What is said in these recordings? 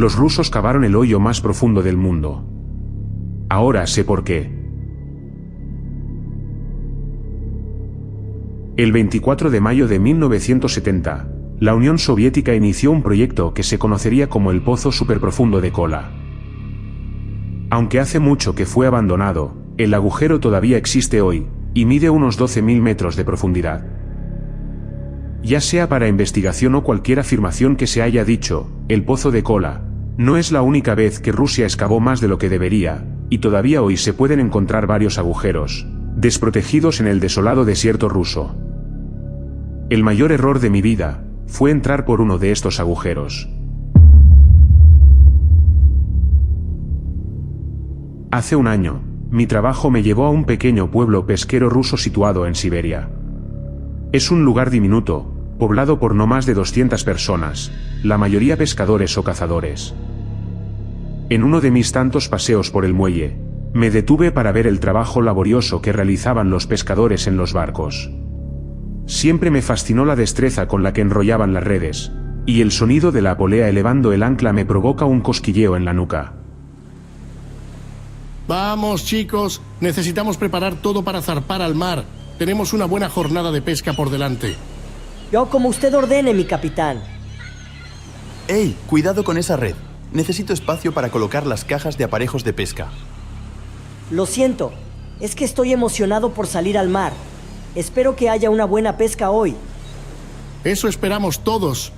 Los rusos cavaron el hoyo más profundo del mundo. Ahora sé por qué. El 24 de mayo de 1970, la Unión Soviética inició un proyecto que se conocería como el Pozo Superprofundo de Kola. Aunque hace mucho que fue abandonado, el agujero todavía existe hoy, y mide unos 12.000 metros de profundidad. Ya sea para investigación o cualquier afirmación que se haya dicho, el Pozo de Kola no es la única vez que Rusia excavó más de lo que debería, y todavía hoy se pueden encontrar varios agujeros desprotegidos en el desolado desierto ruso. El mayor error de mi vida fue entrar por uno de estos agujeros. Hace un año, mi trabajo me llevó a un pequeño pueblo pesquero ruso situado en Siberia. Es un lugar diminuto, poblado por no más de 200 personas, la mayoría pescadores o cazadores. En uno de mis tantos paseos por el muelle, me detuve para ver el trabajo laborioso que realizaban los pescadores en los barcos. Siempre me fascinó la destreza con la que enrollaban las redes, y el sonido de la polea elevando el ancla me provoca un cosquilleo en la nuca. Vamos, chicos, necesitamos preparar todo para zarpar al mar. Tenemos una buena jornada de pesca por delante. Yo como usted ordene, mi capitán. ¡Ey! Cuidado con esa red. Necesito espacio para colocar las cajas de aparejos de pesca. Lo siento, es que estoy emocionado por salir al mar. Espero que haya una buena pesca hoy. Eso esperamos todos.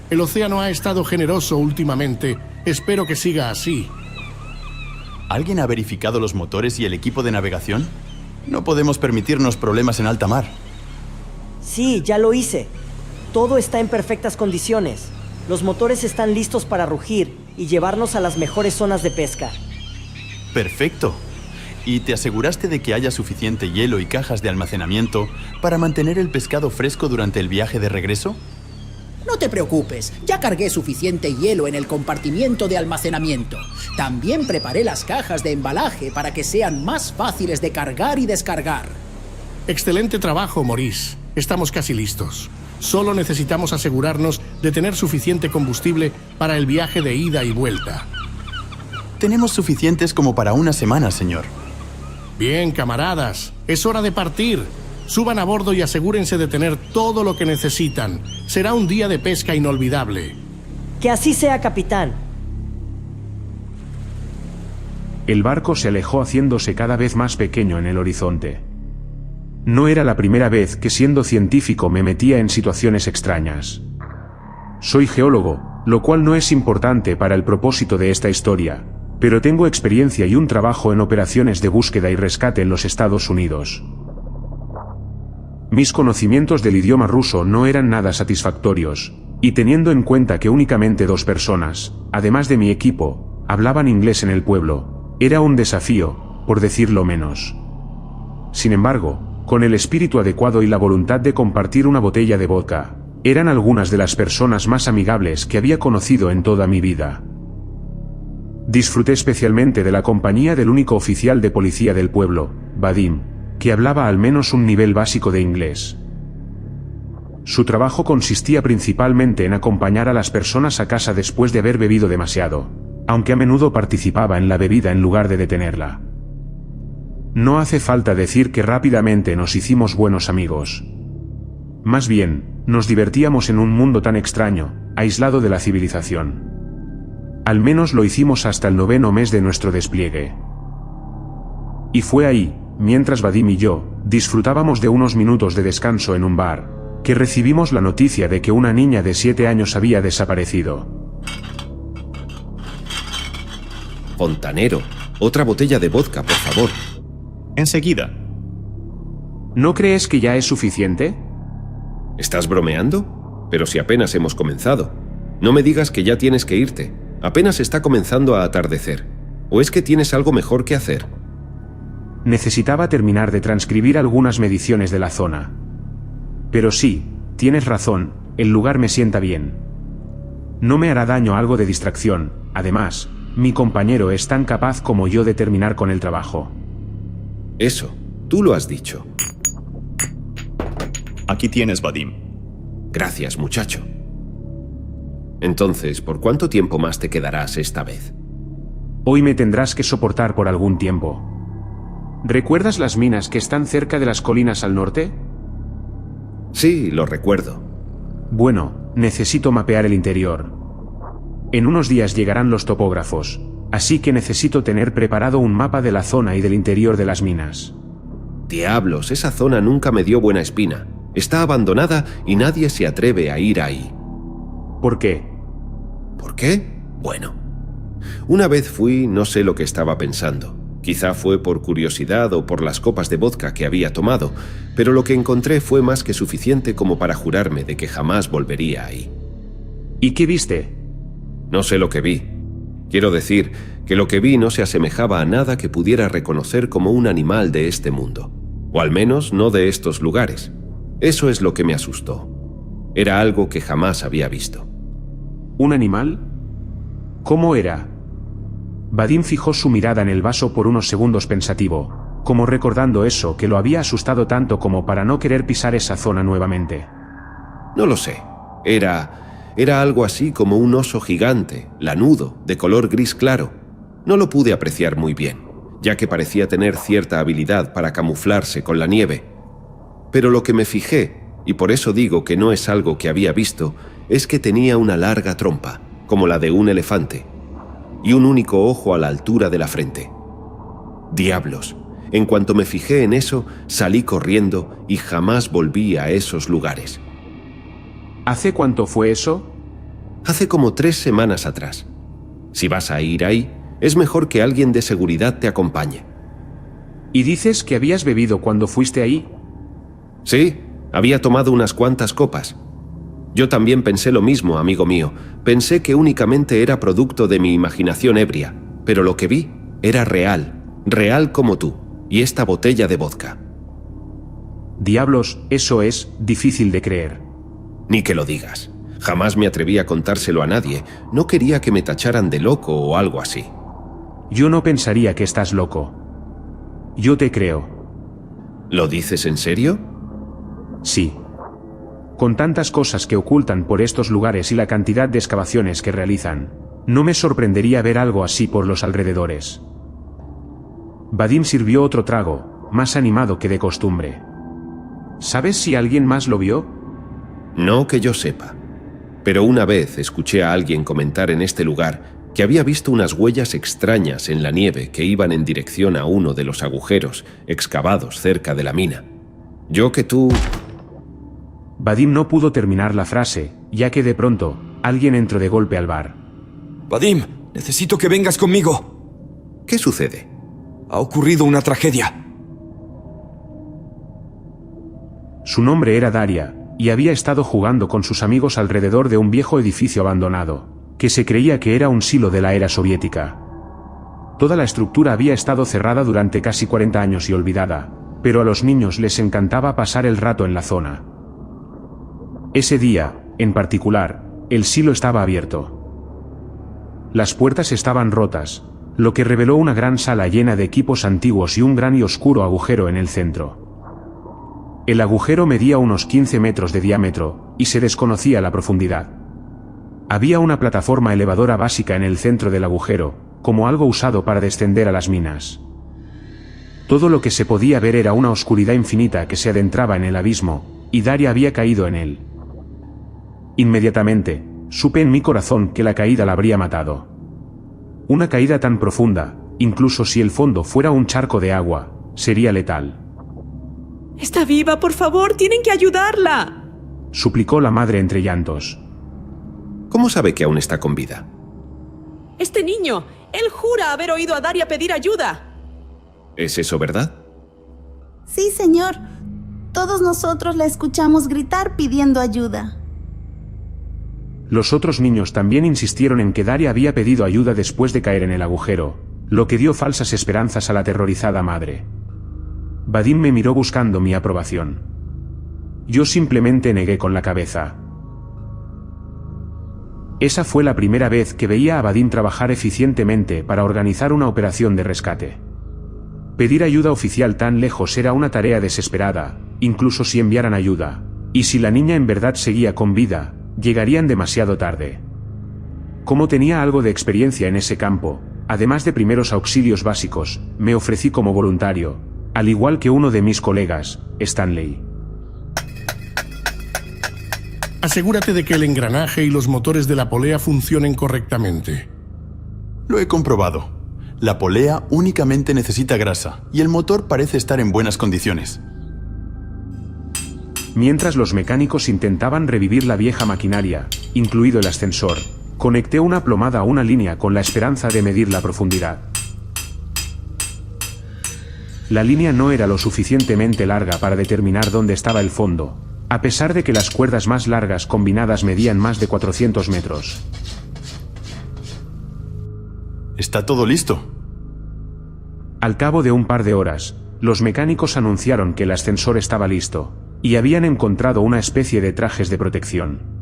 El océano ha estado generoso últimamente. Espero que siga así. ¿Alguien ha verificado los motores y el equipo de navegación? No podemos permitirnos problemas en alta mar. Sí, ya lo hice. Todo está en perfectas condiciones. Los motores están listos para rugir y llevarnos a las mejores zonas de pesca. Perfecto. ¿Y te aseguraste de que haya suficiente hielo y cajas de almacenamiento para mantener el pescado fresco durante el viaje de regreso? No te preocupes, ya cargué suficiente hielo en el compartimiento de almacenamiento. También preparé las cajas de embalaje para que sean más fáciles de cargar y descargar. Excelente trabajo, Maurice. Estamos casi listos. Solo necesitamos asegurarnos de tener suficiente combustible para el viaje de ida y vuelta. Tenemos suficientes como para una semana, señor. Bien, camaradas, es hora de partir. Suban a bordo y asegúrense de tener todo lo que necesitan. Será un día de pesca inolvidable. Que así sea, capitán. El barco se alejó haciéndose cada vez más pequeño en el horizonte. No era la primera vez que siendo científico me metía en situaciones extrañas. Soy geólogo, lo cual no es importante para el propósito de esta historia, pero tengo experiencia y un trabajo en operaciones de búsqueda y rescate en los Estados Unidos. Mis conocimientos del idioma ruso no eran nada satisfactorios, y teniendo en cuenta que únicamente 2 personas, además de mi equipo, hablaban inglés en el pueblo, era un desafío, por decirlo menos. Sin embargo, con el espíritu adecuado y la voluntad de compartir una botella de vodka, eran algunas de las personas más amigables que había conocido en toda mi vida. Disfruté especialmente de la compañía del único oficial de policía del pueblo, Vadim, que hablaba al menos un nivel básico de inglés. Su trabajo consistía principalmente en acompañar a las personas a casa después de haber bebido demasiado, aunque a menudo participaba en la bebida en lugar de detenerla. No hace falta decir que rápidamente nos hicimos buenos amigos. Más bien, nos divertíamos en un mundo tan extraño, aislado de la civilización. Al menos lo hicimos hasta el 9º mes de nuestro despliegue. Y fue ahí, mientras Vadim y yo disfrutábamos de unos minutos de descanso en un bar, que recibimos la noticia de que una niña de 7 años había desaparecido. Fontanero, otra botella de vodka, por favor. Enseguida. ¿No crees que ya es suficiente? ¿Estás bromeando? Pero si apenas hemos comenzado. No me digas que ya tienes que irte. Apenas está comenzando a atardecer. ¿O es que tienes algo mejor que hacer? Necesitaba terminar de transcribir algunas mediciones de la zona. Pero sí, tienes razón, el lugar me sienta bien. No me hará daño algo de distracción, además, mi compañero es tan capaz como yo de terminar con el trabajo. Eso, tú lo has dicho. Aquí tienes, Vadim. Gracias, muchacho. Entonces, ¿por cuánto tiempo más te quedarás esta vez? Hoy me tendrás que soportar por algún tiempo. ¿Recuerdas las minas que están cerca de las colinas al norte? Sí, lo recuerdo. Bueno, necesito mapear el interior. En unos días llegarán los topógrafos, así que necesito tener preparado un mapa de la zona y del interior de las minas. Diablos, esa zona nunca me dio buena espina. Está abandonada y nadie se atreve a ir ahí. ¿Por qué? ¿Por qué? Bueno. Una vez fui, no sé lo que estaba pensando. Quizá fue por curiosidad o por las copas de vodka que había tomado, pero lo que encontré fue más que suficiente como para jurarme de que jamás volvería ahí. ¿Y qué viste? No sé lo que vi. Quiero decir que lo que vi no se asemejaba a nada que pudiera reconocer como un animal de este mundo, o al menos no de estos lugares. Eso es lo que me asustó. Era algo que jamás había visto. ¿Un animal? ¿Cómo era? Vadim fijó su mirada en el vaso por unos segundos pensativo, como recordando eso que lo había asustado tanto como para no querer pisar esa zona nuevamente. No lo sé. Era algo así como un oso gigante, lanudo, de color gris claro. No lo pude apreciar muy bien, ya que parecía tener cierta habilidad para camuflarse con la nieve. Pero lo que me fijé, y por eso digo que no es algo que había visto, es que tenía una larga trompa, como la de un elefante, y un único ojo a la altura de la frente. Diablos, en cuanto me fijé en eso, salí corriendo y jamás volví a esos lugares. ¿Hace cuánto fue eso? Hace como 3 semanas atrás. Si vas a ir ahí, es mejor que alguien de seguridad te acompañe. ¿Y dices que habías bebido cuando fuiste ahí? Sí, había tomado unas cuantas copas. Yo también pensé lo mismo, amigo mío. Pensé que únicamente era producto de mi imaginación ebria, pero lo que vi era real, real como tú, y esta botella de vodka. Diablos, eso es difícil de creer. Ni que lo digas. Jamás me atreví a contárselo a nadie. No quería que me tacharan de loco o algo así. Yo no pensaría que estás loco. Yo te creo. ¿Lo dices en serio? Sí. Con tantas cosas que ocultan por estos lugares y la cantidad de excavaciones que realizan, no me sorprendería ver algo así por los alrededores. Vadim sirvió otro trago, más animado que de costumbre. ¿Sabes si alguien más lo vio? No que yo sepa. Pero una vez escuché a alguien comentar en este lugar que había visto unas huellas extrañas en la nieve que iban en dirección a uno de los agujeros excavados cerca de la mina. Yo que tú... Vadim no pudo terminar la frase, ya que de pronto, alguien entró de golpe al bar. Vadim, necesito que vengas conmigo. ¿Qué sucede? Ha ocurrido una tragedia. Su nombre era Daria, y había estado jugando con sus amigos alrededor de un viejo edificio abandonado, que se creía que era un silo de la era soviética. Toda la estructura había estado cerrada durante casi 40 años y olvidada, pero a los niños les encantaba pasar el rato en la zona. Ese día, en particular, el silo estaba abierto. Las puertas estaban rotas, lo que reveló una gran sala llena de equipos antiguos y un gran y oscuro agujero en el centro. El agujero medía unos 15 metros de diámetro, y se desconocía la profundidad. Había una plataforma elevadora básica en el centro del agujero, como algo usado para descender a las minas. Todo lo que se podía ver era una oscuridad infinita que se adentraba en el abismo, y Daria había caído en él. Inmediatamente, supe en mi corazón que la caída la habría matado. Una caída tan profunda, incluso si el fondo fuera un charco de agua, sería letal. ¡Está viva, por favor! ¡Tienen que ayudarla!, suplicó la madre entre llantos. ¿Cómo sabe que aún está con vida? ¡Este niño! ¡Él jura haber oído a Daria pedir ayuda! ¿Es eso verdad? Sí, señor. Todos nosotros la escuchamos gritar pidiendo ayuda. Los otros niños también insistieron en que Daria había pedido ayuda después de caer en el agujero, lo que dio falsas esperanzas a la aterrorizada madre. Vadim me miró buscando mi aprobación. Yo simplemente negué con la cabeza. Esa fue la primera vez que veía a Vadim trabajar eficientemente para organizar una operación de rescate. Pedir ayuda oficial tan lejos era una tarea desesperada, incluso si enviaran ayuda, y si la niña en verdad seguía con vida, llegarían demasiado tarde. Como tenía algo de experiencia en ese campo, además de primeros auxilios básicos, me ofrecí como voluntario, al igual que uno de mis colegas, Stanley. Asegúrate de que el engranaje y los motores de la polea funcionen correctamente. Lo he comprobado. La polea únicamente necesita grasa y el motor parece estar en buenas condiciones. Mientras los mecánicos intentaban revivir la vieja maquinaria, incluido el ascensor, conecté una plomada a una línea con la esperanza de medir la profundidad. La línea no era lo suficientemente larga para determinar dónde estaba el fondo, a pesar de que las cuerdas más largas combinadas medían más de 400 metros. ¿Está todo listo? Al cabo de un par de horas, los mecánicos anunciaron que el ascensor estaba listo, y habían encontrado una especie de trajes de protección.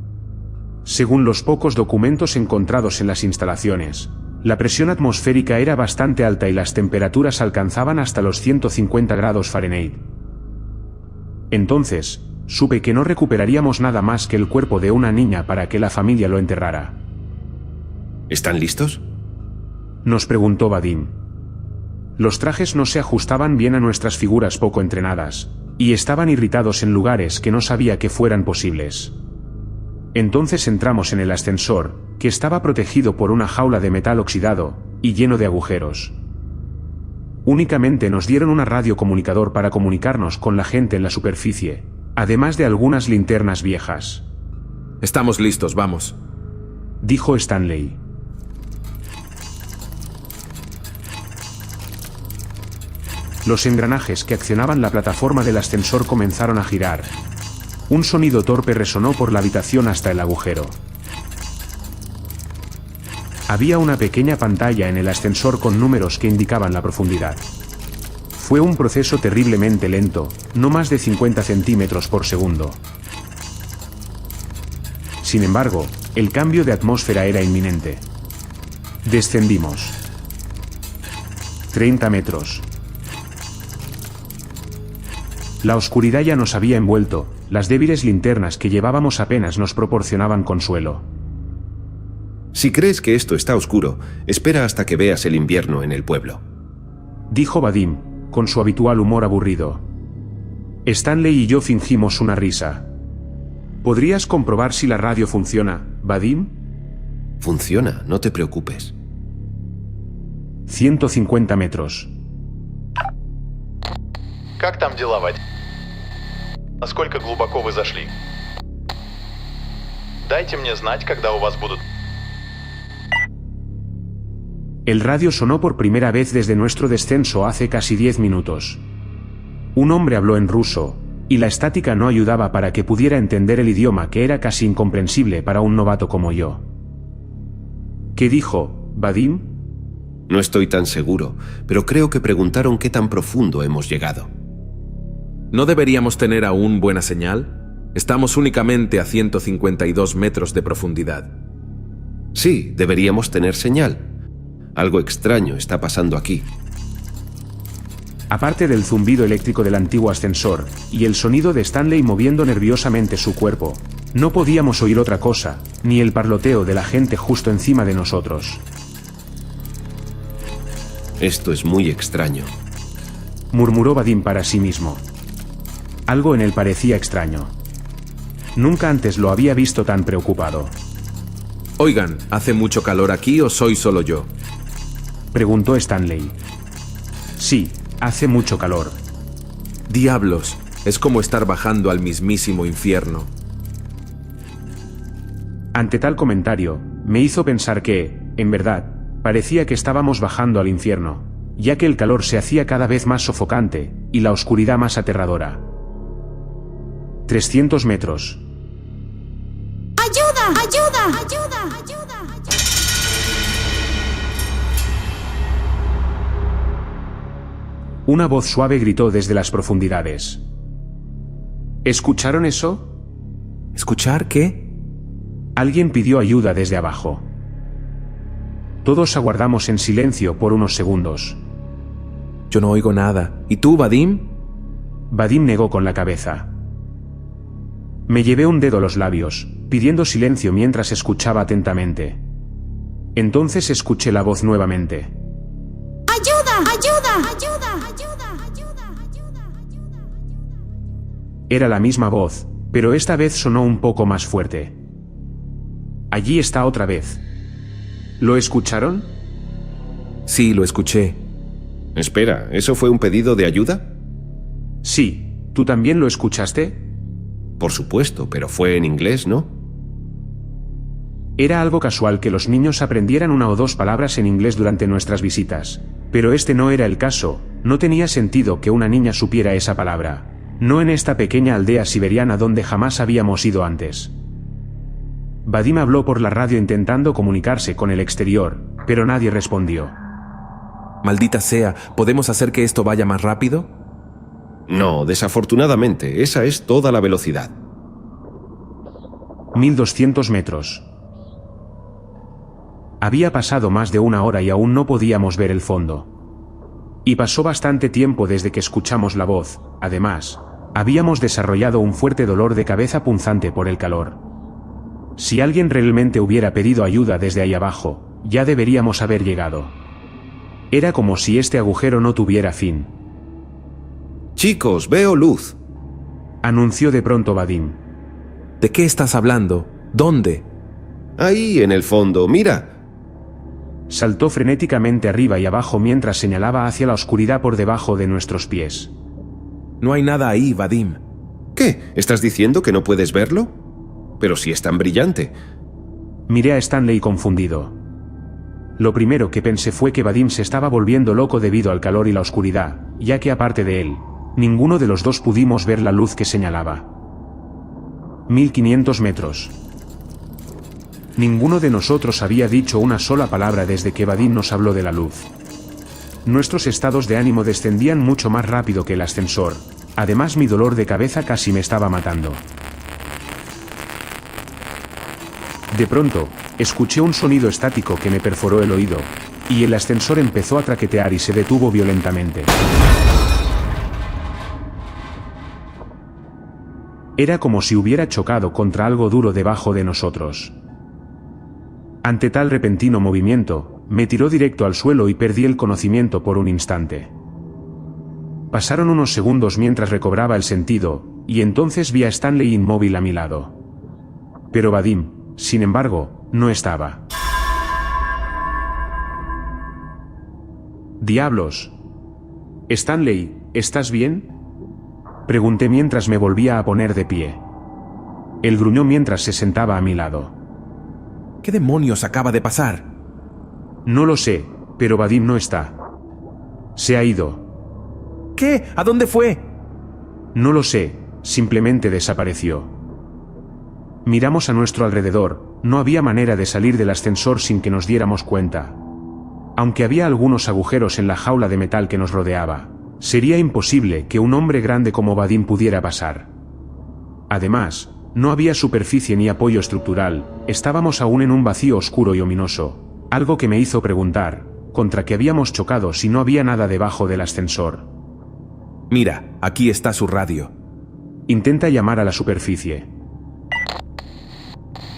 Según los pocos documentos encontrados en las instalaciones, la presión atmosférica era bastante alta y las temperaturas alcanzaban hasta los 150 grados Fahrenheit. Entonces, supe que no recuperaríamos nada más que el cuerpo de una niña para que la familia lo enterrara. ¿Están listos? Nos preguntó Vadim. Los trajes no se ajustaban bien a nuestras figuras poco entrenadas, y estaban irritados en lugares que no sabía que fueran posibles. Entonces entramos en el ascensor, que estaba protegido por una jaula de metal oxidado, y lleno de agujeros. Únicamente nos dieron un radiocomunicador para comunicarnos con la gente en la superficie, además de algunas linternas viejas. Estamos listos, vamos. Dijo Stanley. Los engranajes que accionaban la plataforma del ascensor comenzaron a girar. Un sonido torpe resonó por la habitación hasta el agujero. Había una pequeña pantalla en el ascensor con números que indicaban la profundidad. Fue un proceso terriblemente lento, no más de 50 centímetros por segundo. Sin embargo, el cambio de atmósfera era inminente. Descendimos. 30 metros. La oscuridad ya nos había envuelto, las débiles linternas que llevábamos apenas nos proporcionaban consuelo. Si crees que esto está oscuro, espera hasta que veas el invierno en el pueblo. Dijo Vadim, con su habitual humor aburrido. Stanley y yo fingimos una risa. ¿Podrías comprobar si la radio funciona, Vadim? Funciona, no te preocupes. 150 metros. Как там дела, Вадим? Насколько глубоко вы зашли? Дайте мне знать, когда у вас будут... El radio sonó por primera vez desde nuestro descenso hace casi 10 minutos. Un hombre habló en ruso, y la estática no ayudaba para que pudiera entender el idioma que era casi incomprensible para un novato como yo. ¿Qué dijo, Vadim? No estoy tan seguro, pero creo que preguntaron qué tan profundo hemos llegado. ¿No deberíamos tener aún buena señal? Estamos únicamente a 152 metros de profundidad. Sí, deberíamos tener señal. Algo extraño está pasando aquí. Aparte del zumbido eléctrico del antiguo ascensor, y el sonido de Stanley moviendo nerviosamente su cuerpo, no podíamos oír otra cosa, ni el parloteo de la gente justo encima de nosotros. Esto es muy extraño, murmuró Vadim para sí mismo. Algo en él parecía extraño. Nunca antes lo había visto tan preocupado. Oigan, ¿hace mucho calor aquí o soy solo yo? Preguntó Stanley. Sí, hace mucho calor. Diablos, es como estar bajando al mismísimo infierno. Ante tal comentario, me hizo pensar que, en verdad, parecía que estábamos bajando al infierno, ya que el calor se hacía cada vez más sofocante, y la oscuridad más aterradora. 300 metros. ¡Ayuda! ¡Ayuda! ¡Ayuda! ¡Ayuda! Una voz suave gritó desde las profundidades. ¿Escucharon eso? ¿Escuchar qué? Alguien pidió ayuda desde abajo. Todos aguardamos en silencio por unos segundos. Yo no oigo nada. ¿Y tú, Vadim? Vadim negó con la cabeza. Me llevé un dedo a los labios, pidiendo silencio mientras escuchaba atentamente. Entonces escuché la voz nuevamente. ¡Ayuda! ¡Ayuda! ¡Ayuda! ¡Ayuda! ¡Ayuda! ¡Ayuda! Era la misma voz, pero esta vez sonó un poco más fuerte. Allí está otra vez. ¿Lo escucharon? Sí, lo escuché. Espera, ¿eso fue un pedido de ayuda? Sí. ¿Tú también lo escuchaste? Por supuesto, pero fue en inglés, ¿no? Era algo casual que los niños aprendieran una o dos palabras en inglés durante nuestras visitas. Pero este no era el caso, no tenía sentido que una niña supiera esa palabra. No en esta pequeña aldea siberiana donde jamás habíamos ido antes. Vadim habló por la radio intentando comunicarse con el exterior, pero nadie respondió. Maldita sea, ¿podemos hacer que esto vaya más rápido? No, desafortunadamente, esa es toda la velocidad. 1200 metros. Había pasado más de una hora y aún no podíamos ver el fondo. Y pasó bastante tiempo desde que escuchamos la voz. Además, habíamos desarrollado un fuerte dolor de cabeza punzante por el calor. Si alguien realmente hubiera pedido ayuda desde ahí abajo, ya deberíamos haber llegado. Era como si este agujero no tuviera fin. Chicos, veo luz. Anunció de pronto Vadim. ¿De qué estás hablando? ¿Dónde? Ahí en el fondo, mira. Saltó frenéticamente arriba y abajo mientras señalaba hacia la oscuridad por debajo de nuestros pies. No hay nada ahí, Vadim. ¿Qué? ¿Estás diciendo que no puedes verlo? Pero si es tan brillante. Miré a Stanley confundido. Lo primero que pensé fue que Vadim se estaba volviendo loco debido al calor y la oscuridad, ya que aparte de él, ninguno de los dos pudimos ver la luz que señalaba. 1500 metros. Ninguno de nosotros había dicho una sola palabra desde que Vadim nos habló de la luz. Nuestros estados de ánimo descendían mucho más rápido que el ascensor. Además, mi dolor de cabeza casi me estaba matando. De pronto, escuché un sonido estático que me perforó el oído, y el ascensor empezó a traquetear y se detuvo violentamente. Era como si hubiera chocado contra algo duro debajo de nosotros. Ante tal repentino movimiento, me tiró directo al suelo y perdí el conocimiento por un instante. Pasaron unos segundos mientras recobraba el sentido, y entonces vi a Stanley inmóvil a mi lado. Pero Vadim, sin embargo, no estaba. ¡Diablos! Stanley, ¿estás bien? Pregunté mientras me volvía a poner de pie. Él gruñó mientras se sentaba a mi lado. ¿Qué demonios acaba de pasar? No lo sé, pero Vadim no está. Se ha ido. ¿Qué? ¿A dónde fue? No lo sé, simplemente desapareció. Miramos a nuestro alrededor, no había manera de salir del ascensor sin que nos diéramos cuenta. Aunque había algunos agujeros en la jaula de metal que nos rodeaba, sería imposible que un hombre grande como Vadim pudiera pasar. Además, no había superficie ni apoyo estructural, estábamos aún en un vacío oscuro y ominoso, algo que me hizo preguntar, ¿contra qué habíamos chocado si no había nada debajo del ascensor? Mira, aquí está su radio. Intenta llamar a la superficie.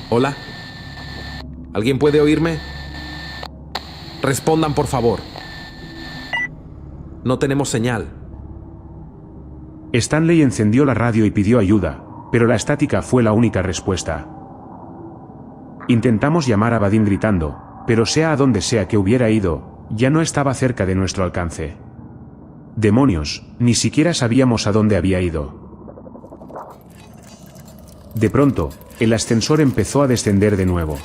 ¿Hola? ¿Alguien puede oírme? Respondan, por favor. No tenemos señal. Stanley encendió la radio y pidió ayuda, pero la estática fue la única respuesta. Intentamos llamar a Vadim gritando, pero sea a donde sea que hubiera ido, ya no estaba cerca de nuestro alcance. Demonios, ni siquiera sabíamos a dónde había ido. De pronto, el ascensor empezó a descender de nuevo.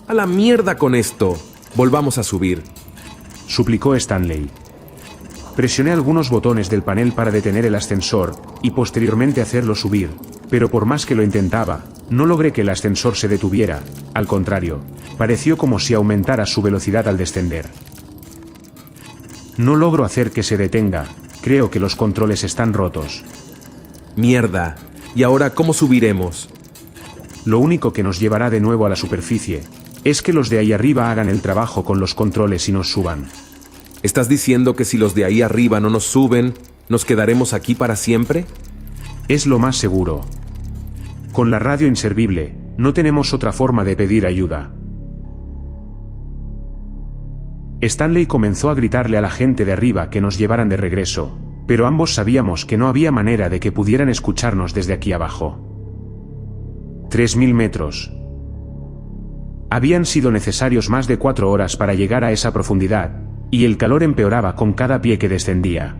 ¡A la mierda con esto! Volvamos a subir, suplicó Stanley. Presioné algunos botones del panel para detener el ascensor, y posteriormente hacerlo subir, pero por más que lo intentaba, no logré que el ascensor se detuviera, al contrario, pareció como si aumentara su velocidad al descender. No logro hacer que se detenga, creo que los controles están rotos. ¡Mierda! ¿Y ahora cómo subiremos? Lo único que nos llevará de nuevo a la superficie, es que los de ahí arriba hagan el trabajo con los controles y nos suban. ¿Estás diciendo que si los de ahí arriba no nos suben, nos quedaremos aquí para siempre? Es lo más seguro. Con la radio inservible, no tenemos otra forma de pedir ayuda. Stanley comenzó a gritarle a la gente de arriba que nos llevaran de regreso, pero ambos sabíamos que no había manera de que pudieran escucharnos desde aquí abajo. 3000 metros. Habían sido necesarios más de 4 horas para llegar a esa profundidad, y el calor empeoraba con cada pie que descendía.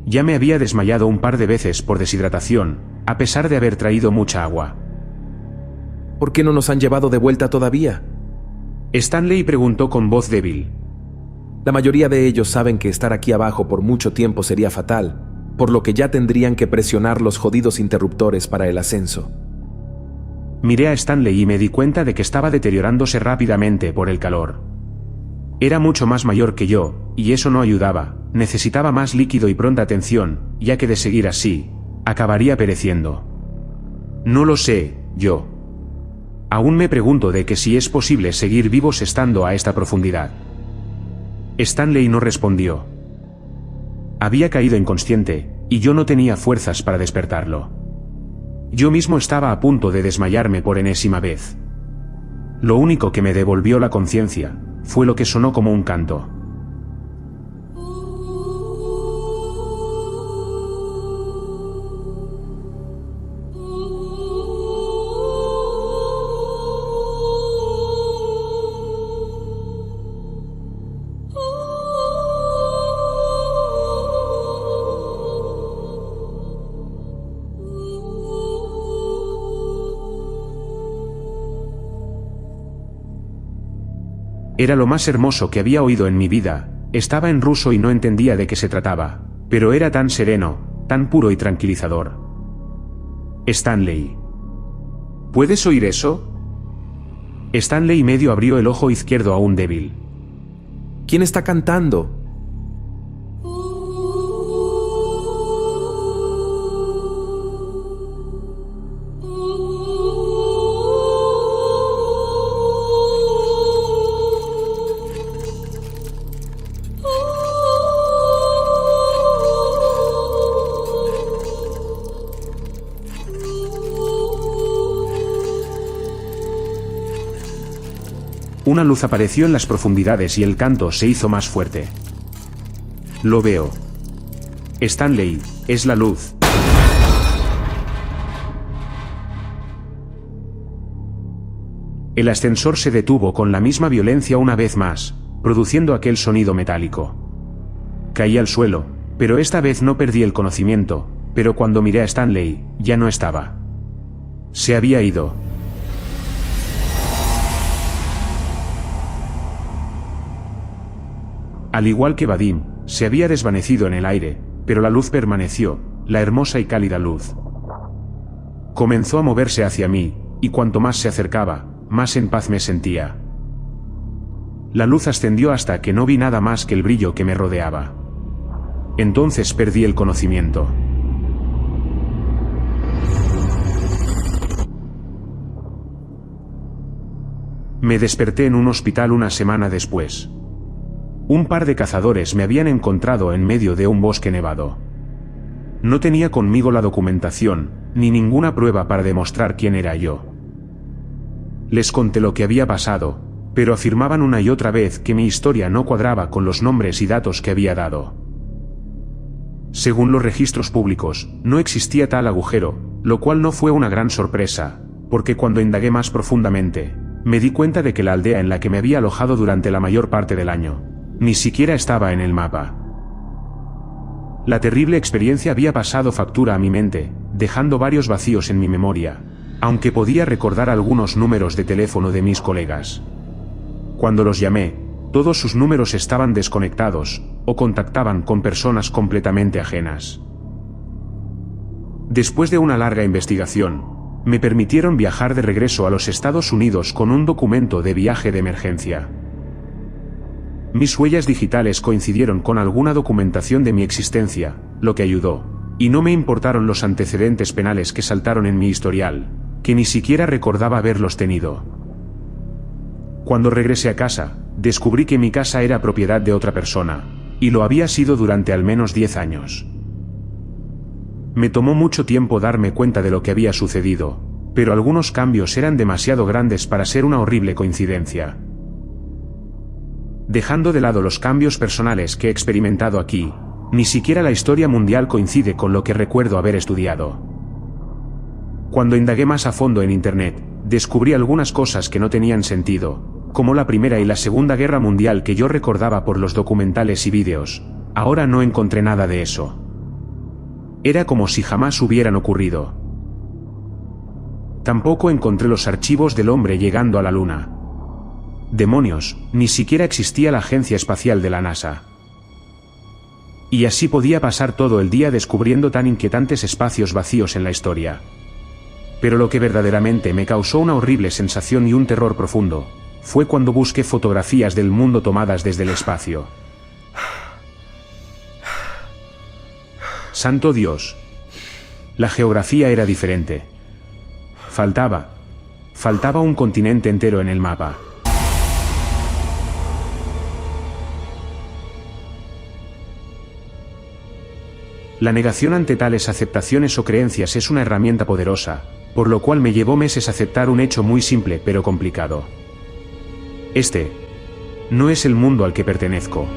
Ya me había desmayado un par de veces por deshidratación, a pesar de haber traído mucha agua. ¿Por qué no nos han llevado de vuelta todavía? Stanley preguntó con voz débil. La mayoría de ellos saben que estar aquí abajo por mucho tiempo sería fatal, por lo que ya tendrían que presionar los jodidos interruptores para el ascenso. Miré a Stanley y me di cuenta de que estaba deteriorándose rápidamente por el calor. Era mucho más mayor que yo, y eso no ayudaba. Necesitaba más líquido y pronta atención, ya que de seguir así, acabaría pereciendo. No lo sé, yo. Aún me pregunto de que si es posible seguir vivos estando a esta profundidad. Stanley no respondió. Había caído inconsciente, y yo no tenía fuerzas para despertarlo. Yo mismo estaba a punto de desmayarme por enésima vez. Lo único que me devolvió la conciencia fue lo que sonó como un canto. Era lo más hermoso que había oído en mi vida. Estaba en ruso y no entendía de qué se trataba, pero era tan sereno, tan puro y tranquilizador. Stanley. ¿Puedes oír eso? Stanley medio abrió el ojo izquierdo aún débil. ¿Quién está cantando? Una luz apareció en las profundidades y el canto se hizo más fuerte. Lo veo. Stanley, es la luz. El ascensor se detuvo con la misma violencia una vez más, produciendo aquel sonido metálico. Caí al suelo, pero esta vez no perdí el conocimiento, pero cuando miré a Stanley, ya no estaba. Se había ido. Al igual que Vadim, se había desvanecido en el aire, pero la luz permaneció, la hermosa y cálida luz. Comenzó a moverse hacia mí, y cuanto más se acercaba, más en paz me sentía. La luz ascendió hasta que no vi nada más que el brillo que me rodeaba. Entonces perdí el conocimiento. Me desperté en un hospital una semana después. Un par de cazadores me habían encontrado en medio de un bosque nevado. No tenía conmigo la documentación, ni ninguna prueba para demostrar quién era yo. Les conté lo que había pasado, pero afirmaban una y otra vez que mi historia no cuadraba con los nombres y datos que había dado. Según los registros públicos, no existía tal agujero, lo cual no fue una gran sorpresa, porque cuando indagué más profundamente, me di cuenta de que la aldea en la que me había alojado durante la mayor parte del año ni siquiera estaba en el mapa. La terrible experiencia había pasado factura a mi mente, dejando varios vacíos en mi memoria, aunque podía recordar algunos números de teléfono de mis colegas. Cuando los llamé, todos sus números estaban desconectados, o contactaban con personas completamente ajenas. Después de una larga investigación, me permitieron viajar de regreso a los Estados Unidos con un documento de viaje de emergencia. Mis huellas digitales coincidieron con alguna documentación de mi existencia, lo que ayudó, y no me importaron los antecedentes penales que saltaron en mi historial, que ni siquiera recordaba haberlos tenido. Cuando regresé a casa, descubrí que mi casa era propiedad de otra persona, y lo había sido durante al menos 10 años. Me tomó mucho tiempo darme cuenta de lo que había sucedido, pero algunos cambios eran demasiado grandes para ser una horrible coincidencia. Dejando de lado los cambios personales que he experimentado aquí, ni siquiera la historia mundial coincide con lo que recuerdo haber estudiado. Cuando indagué más a fondo en Internet, descubrí algunas cosas que no tenían sentido, como la Primera y la Segunda Guerra Mundial que yo recordaba por los documentales y vídeos. Ahora no encontré nada de eso. Era como si jamás hubieran ocurrido. Tampoco encontré los archivos del hombre llegando a la Luna. Demonios, ni siquiera existía la agencia espacial de la NASA. Y así podía pasar todo el día descubriendo tan inquietantes espacios vacíos en la historia. Pero lo que verdaderamente me causó una horrible sensación y un terror profundo, fue cuando busqué fotografías del mundo tomadas desde el espacio. Santo Dios. La geografía era diferente. Faltaba un continente entero en el mapa. La negación ante tales aceptaciones o creencias es una herramienta poderosa, por lo cual me llevó meses aceptar un hecho muy simple pero complicado. Este no es el mundo al que pertenezco.